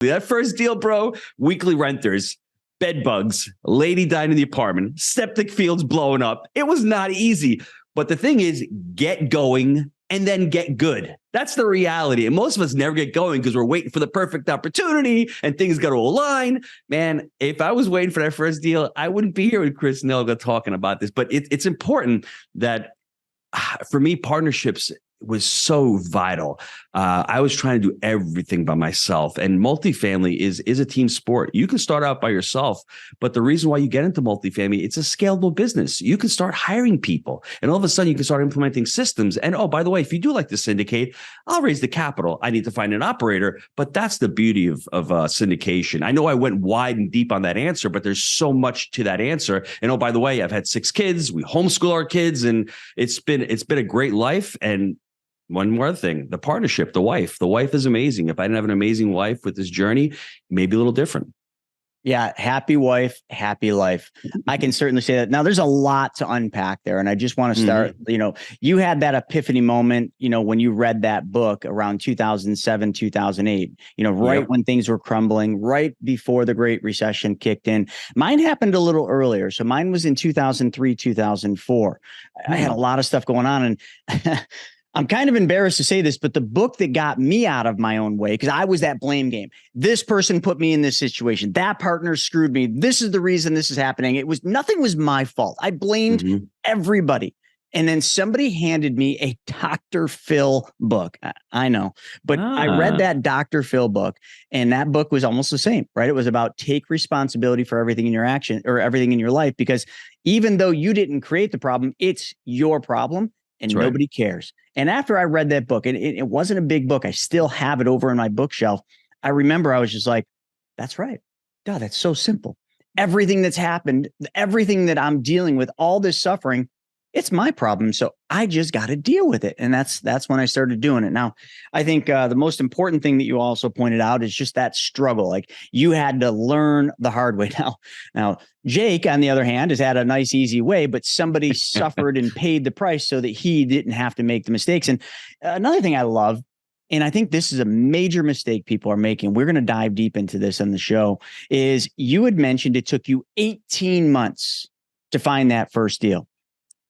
That first deal, bro, weekly renters, bed bugs, lady died in the apartment, septic fields blowing up. It was not easy. But the thing is, get going and then get good. That's the reality. And most of us never get going because we're waiting for the perfect opportunity and things got to align. Man, if I was waiting for that first deal, I wouldn't be here with Chris Naugle talking about this. But it's important that for me, partnerships was so vital. I was trying to do everything by myself, and multifamily is a team sport. You can start out by yourself, but the reason why you get into multifamily, it's a scalable business. You can start hiring people, and all of a sudden you can start implementing systems. And oh, by the way, if you do like to syndicate, I'll raise the capital. I need to find an operator, but that's the beauty of syndication. I know I went wide and deep on that answer, but there's so much to that answer. And oh, by the way, I've had 6 kids. We homeschool our kids, and it's been a great life. And one more thing, the partnership, the wife is amazing. If I didn't have an amazing wife with this journey, maybe a little different. Yeah. Happy wife, happy life. I can certainly say that. Now there's a lot to unpack there. And I just want to start, you had that epiphany moment, when you read that book around 2007, 2008, right when things were crumbling, right before the Great Recession kicked in. Mine happened a little earlier. So mine was in 2003, 2004. I had a lot of stuff going on, and I'm kind of embarrassed to say this, but the book that got me out of my own way, because I was that blame game. This person put me in this situation. That partner screwed me. This is the reason this is happening. Nothing was my fault. I blamed everybody. And then somebody handed me a Dr. Phil book. I know, but I read that Dr. Phil book, and that book was almost the same, right? It was about take responsibility for everything in your action or everything in your life, because even though you didn't create the problem, it's your problem. And nobody cares. And after I read that book, and it wasn't a big book, I still have it over in my bookshelf. I remember I was just like, that's right. God, that's so simple. Everything that's happened, everything that I'm dealing with, all this suffering, it's my problem. So I just got to deal with it. And that's when I started doing it. Now, I think the most important thing that you also pointed out is just that struggle. Like, you had to learn the hard way. Now, Jake, on the other hand, has had a nice, easy way, but somebody suffered and paid the price so that he didn't have to make the mistakes. And another thing I love, and I think this is a major mistake people are making, we're going to dive deep into this on the show, is you had mentioned it took you 18 months to find that first deal.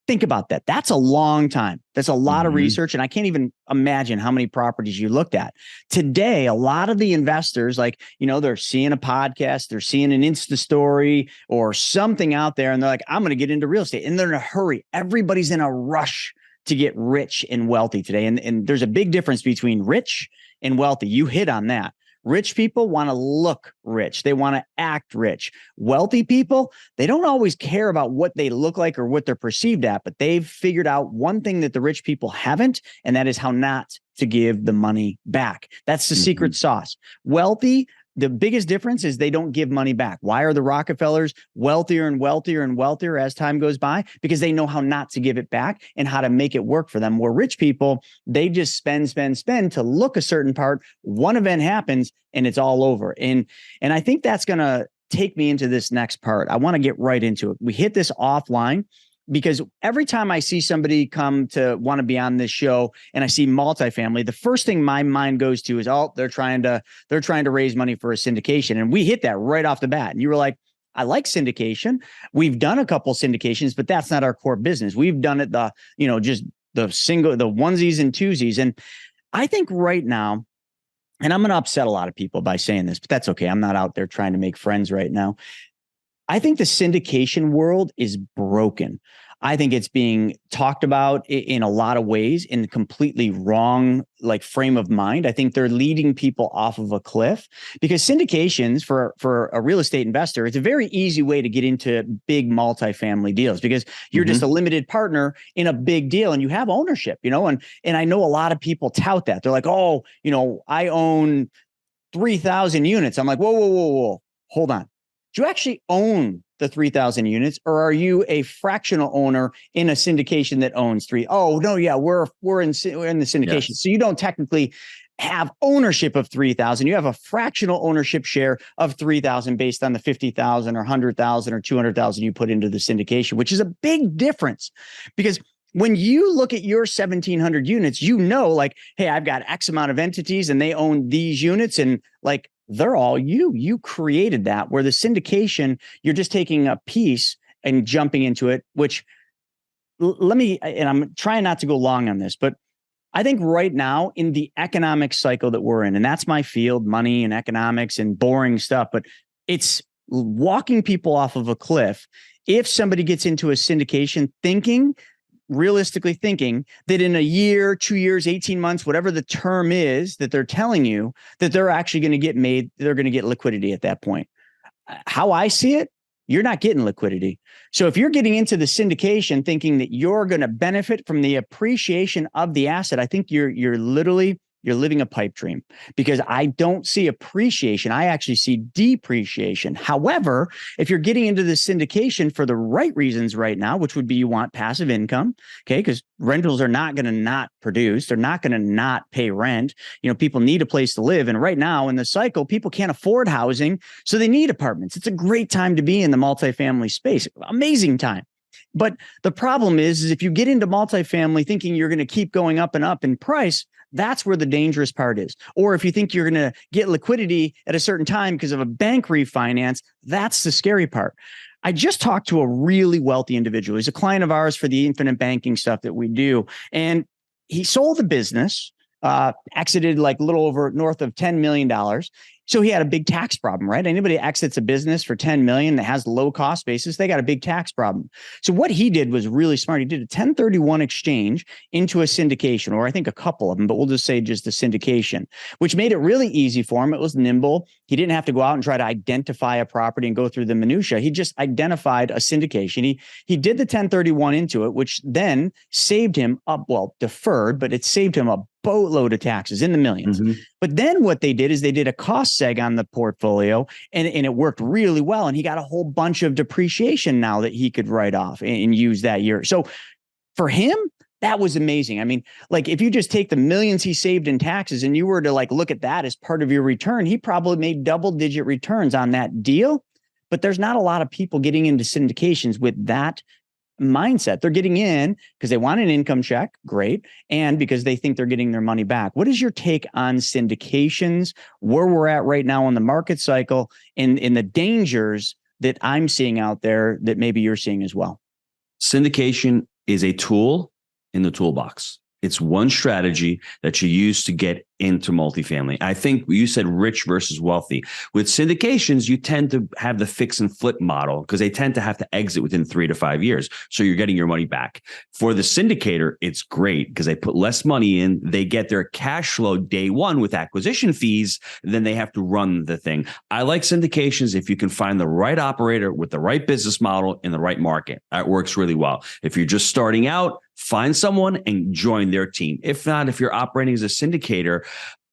Think about that. That's a long time. That's a lot of research. And I can't even imagine how many properties you looked at. Today, a lot of the investors, they're seeing a podcast, they're seeing an Insta story or something out there, and they're like, I'm going to get into real estate. And they're in a hurry. Everybody's in a rush to get rich and wealthy today. And there's a big difference between rich and wealthy. You hit on that. Rich people want to look rich. They want to act rich. Wealthy people, they don't always care about what they look like or what they're perceived at, but they've figured out one thing that the rich people haven't, and that is how not to give the money back. That's the secret sauce. Wealthy, the biggest difference is they don't give money back. Why are the Rockefellers wealthier and wealthier and wealthier as time goes by? Because they know how not to give it back and how to make it work for them. Where rich people, they just spend to look a certain part. One event happens and it's all over. And I think that's going to take me into this next part. I want to get right into it. We hit this offline, because every time I see somebody come to want to be on this show and I see multifamily, the first thing my mind goes to is, oh, they're trying to raise money for a syndication. And we hit that right off the bat. And you were like, I like syndication. We've done a couple syndications, but that's not our core business. We've done it just the onesies and twosies. And I think right now, and I'm going to upset a lot of people by saying this, but that's okay. I'm not out there trying to make friends right now. I think the syndication world is broken. I think it's being talked about in a lot of ways in completely wrong frame of mind. I think they're leading people off of a cliff, because syndications for a real estate investor, it's a very easy way to get into big multifamily deals, because you're just a limited partner in a big deal and you have ownership, and I know a lot of people tout that. They're like, oh, I own 3,000 units. I'm like, whoa, hold on. Do you actually own the 3,000 units, or are you a fractional owner in a syndication that owns 3? Oh, no. Yeah, we're in the syndication. Yes. So you don't technically have ownership of 3,000. You have a fractional ownership share of 3,000 based on the 50,000 or 100,000 or 200,000 you put into the syndication, which is a big difference, because when you look at your 1,700 units, hey, I've got X amount of entities and they own these units, and they're all you. You created that, where the syndication, you're just taking a piece and jumping into it, which let me, and I'm trying not to go long on this, but I think right now in the economic cycle that we're in, and that's my field, money and economics and boring stuff, but it's walking people off of a cliff. If somebody gets into a syndication realistically thinking that in a year, 2 years, 18 months, whatever the term is that they're telling you, that they're actually going to get made, they're going to get liquidity at that point. How I see it, you're not getting liquidity. So if you're getting into the syndication thinking that you're going to benefit from the appreciation of the asset, I think you're living a pipe dream, because I don't see appreciation. I actually see depreciation. However, if you're getting into the syndication for the right reasons right now, which would be you want passive income, okay, because rentals are not going to not produce. They're not going to not pay rent. People need a place to live. And right now in the cycle, people can't afford housing, so they need apartments. It's a great time to be in the multifamily space. Amazing time. But the problem is if you get into multifamily thinking you're going to keep going up and up in price, that's where the dangerous part is. Or if you think you're going to get liquidity at a certain time because of a bank refinance, that's the scary part. I just talked to a really wealthy individual. He's a client of ours for the infinite banking stuff that we do. And he sold the business, exited like a little over north of $10 million. So he had a big tax problem, right? Anybody exits a business for 10 million that has low cost basis, they got a big tax problem. So what he did was really smart. He did a 1031 exchange into a syndication, or I think a couple of them, but we'll just say just the syndication, which made it really easy for him. It was nimble. He didn't have to go out and try to identify a property and go through the minutia. He just identified a syndication. He did the 1031 into it, which then saved him deferred, but it saved him a boatload of taxes in the millions. Mm-hmm. But then what they did is they did a cost seg on the portfolio, and it worked really well. And he got a whole bunch of depreciation now that he could write off and use that year. So for him, that was amazing. I mean, like if you just take the millions he saved in taxes and you were to like look at that as part of your return, he probably made double-digit returns on that deal. But there's not a lot of people getting into syndications with that mindset. They're getting in because they want an income check, great, and because they think they're getting their money back. What is your take on syndications, where we're at right now in the market cycle, and in the dangers that I'm seeing out there that maybe you're seeing as well? Syndication is a tool in the toolbox. It's one strategy that you use to get into multifamily. I think you said rich versus wealthy. With syndications, you tend to have the fix and flip model because they tend to have to exit within 3 to 5 years. So you're getting your money back. For the syndicator, it's great because they put less money in. They get their cash flow day one with acquisition fees. Then they have to run the thing. I like syndications if you can find the right operator with the right business model in the right market. That works really well. If you're just starting out, find someone and join their team. If not, if you're operating as a syndicator,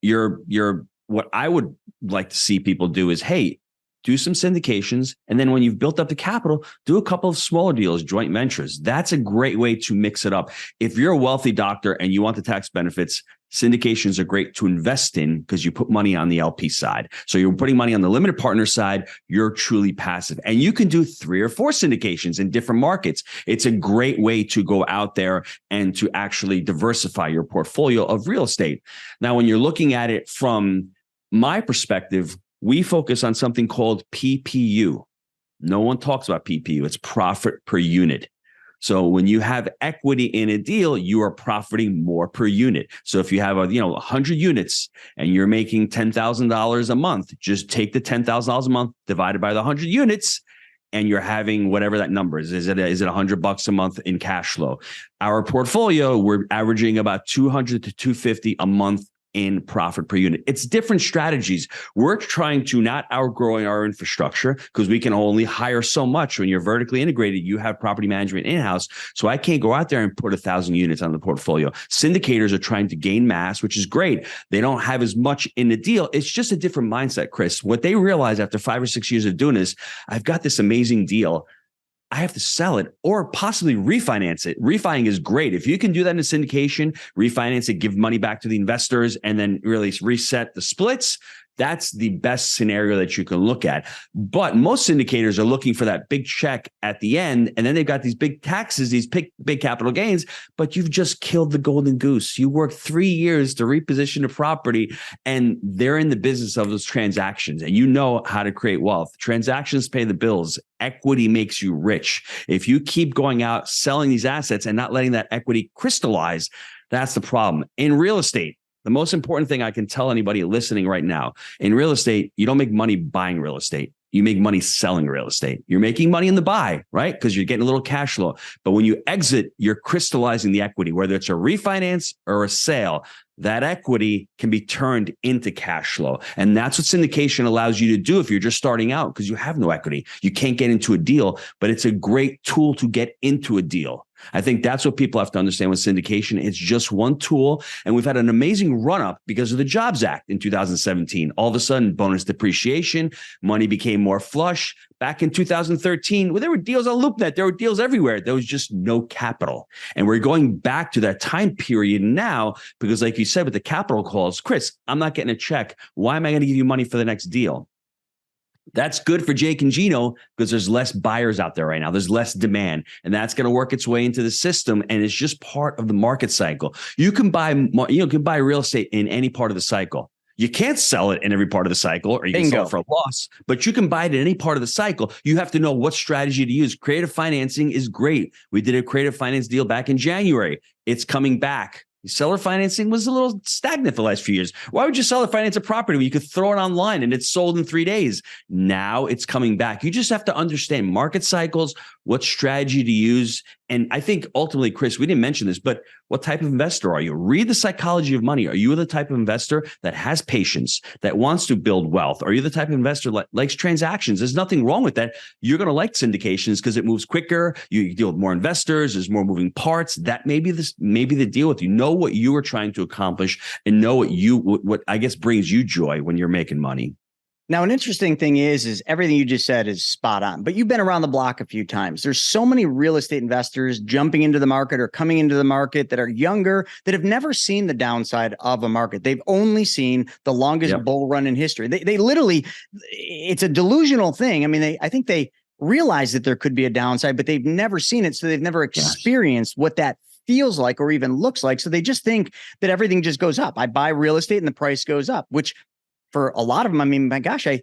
you're what I would like to see people do is, hey, do some syndications. And then when you've built up the capital, do a couple of smaller deals, joint ventures. That's a great way to mix it up. If you're a wealthy doctor and you want the tax benefits, syndications are great to invest in because you put money on the LP side. So you're putting money on the limited partner side. You're truly passive. And you can do 3 or 4 syndications in different markets. It's a great way to go out there and to actually diversify your portfolio of real estate. Now, when you're looking at it from my perspective, we focus on something called PPU. No one talks about PPU. It's profit per unit. So when you have equity in a deal, you are profiting more per unit. So if you have 100 units and you're making $10,000 a month, just take the $10,000 a month divided by the 100 units, and you're having whatever that number is. Is it $100 a month in cash flow? Our portfolio, we're averaging about $200 to $250 a month in profit per unit. It's different strategies. We're trying to not outgrowing our infrastructure because we can only hire so much. When you're vertically integrated, you have property management in-house. So I can't go out there and put 1,000 units on the portfolio. Syndicators are trying to gain mass, which is great. They don't have as much in the deal. It's just a different mindset, Chris. What they realize after 5 or 6 years of doing this, I've got this amazing deal. I have to sell it or possibly refinance it. Refining is great. If you can do that in a syndication, refinance it, give money back to the investors, and then really reset the splits, That's the best scenario that you can look at. But most syndicators are looking for that big check at the end. And then they've got these big taxes, these big capital gains, but you've just killed the golden goose. You worked 3 years to reposition the property, and they're in the business of those transactions. And you know how to create wealth. Transactions pay the bills. Equity makes you rich. If you keep going out selling these assets and not letting that equity crystallize, that's the problem. In real estate, the most important thing I can tell anybody listening right now, in real estate, you don't make money buying real estate. You make money selling real estate. You're making money in the buy, right? Because you're getting a little cash flow. But when you exit, you're crystallizing the equity, whether it's a refinance or a sale. That equity can be turned into cash flow. And that's what syndication allows you to do if you're just starting out, because you have no equity. You can't get into a deal, but it's a great tool to get into a deal. I think that's what people have to understand with syndication. It's just one tool. And we've had an amazing run up because of the Jobs Act in 2017. All of a sudden, bonus depreciation, money became more flush. Back in 2013, well, there were deals on LoopNet. There were deals everywhere. There was just no capital. And we're going back to that time period now because, like you said, with the capital calls, Chris, I'm not getting a check. Why am I going to give you money for the next deal? That's good for Jake and Gino because there's less buyers out there right now. There's less demand, and that's going to work its way into the system. And it's just part of the market cycle. You can buy real estate in any part of the cycle. You can't sell it in every part of the cycle, or you can sell it for a loss, but you can buy it in any part of the cycle. You have to know what strategy to use. Creative financing is great. We did a creative finance deal back in January. It's coming back. Seller financing was a little stagnant the last few years. Why would you seller finance a property when you could throw it online and it's sold in 3 days? Now it's coming back. You just have to understand market cycles, what strategy to use. And I think ultimately, Chris, we didn't mention this, but what type of investor are you? Read The Psychology of Money. Are you the type of investor that has patience, that wants to build wealth? Are you the type of investor that likes transactions? There's nothing wrong with that. You're going to like syndications because it moves quicker. You deal with more investors. There's more moving parts. That may be the deal with you. Know what you are trying to accomplish and know what I guess brings you joy when you're making money. Now, an interesting thing is everything you just said is spot on, but you've been around the block a few times. There's so many real estate investors jumping into the market or coming into the market that are younger, that have never seen the downside of a market. They've only seen the longest bull run in history. They literally, it's a delusional thing. I mean, I think they realize that there could be a downside, but they've never seen it. So they've never experienced what that feels like or even looks like. So they just think that everything just goes up. I buy real estate and the price goes up, which for a lot of them, I mean, my gosh, I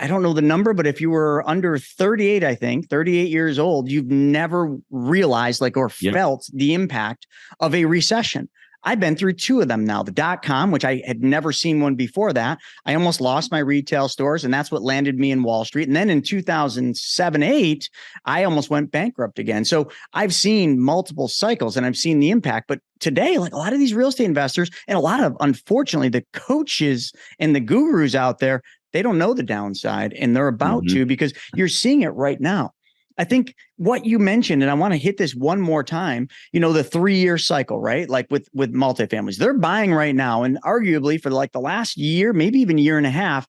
don't know the number, but if you were under 38, I think 38 years old, you've never realized or felt the impact of a recession. I've been through 2 of them now, the .com, which I had never seen one before that. I almost lost my retail stores, and that's what landed me in Wall Street. And then in 2007-8, I almost went bankrupt again. So I've seen multiple cycles and I've seen the impact. But today, a lot of these real estate investors and a lot of, unfortunately, the coaches and the gurus out there, they don't know the downside, and they're about to, because you're seeing it right now. I think what you mentioned, and I want to hit this one more time, the 3-year cycle, right? Like with multifamilies, they're buying right now. And arguably for the last year, maybe even year and a half,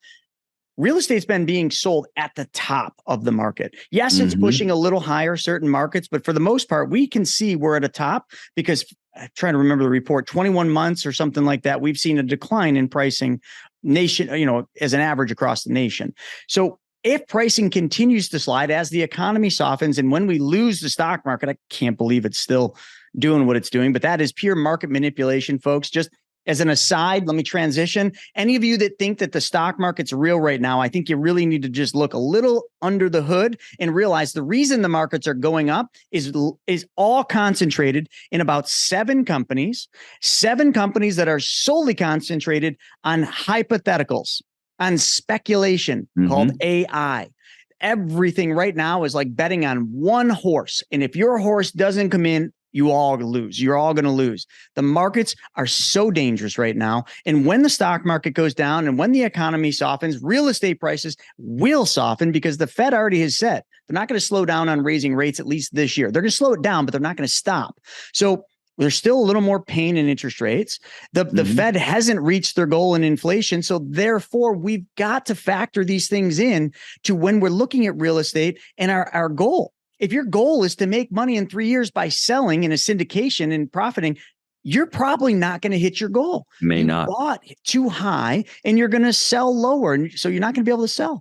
real estate's been being sold at the top of the market. Yes, it's pushing a little higher certain markets, but for the most part, we can see we're at a top because I'm trying to remember the report, 21 months or something like that. We've seen a decline in pricing nation, as an average across the nation. So if pricing continues to slide as the economy softens, and when we lose the stock market, I can't believe it's still doing what it's doing, but that is pure market manipulation, folks. Just as an aside, let me transition. Any of you that think that the stock market's real right now, I think you really need to just look a little under the hood and realize the reason the markets are going up is all concentrated in about 7 companies that are solely concentrated on hypotheticals, on speculation called AI. Everything right now is like betting on one horse. And if your horse doesn't come in, you all lose. You're all going to lose. The markets are so dangerous right now. And when the stock market goes down and when the economy softens, real estate prices will soften because the Fed already has said they're not going to slow down on raising rates, at least this year. They're going to slow it down, but they're not going to stop. So there's still a little more pain in interest rates. The Fed hasn't reached their goal in inflation. So therefore, we've got to factor these things in to when we're looking at real estate and our goal. If your goal is to make money in 3 years by selling in a syndication and profiting, you're probably not going to hit your goal. May you not. bought too high and you're going to sell lower. And so you're not going to be able to sell.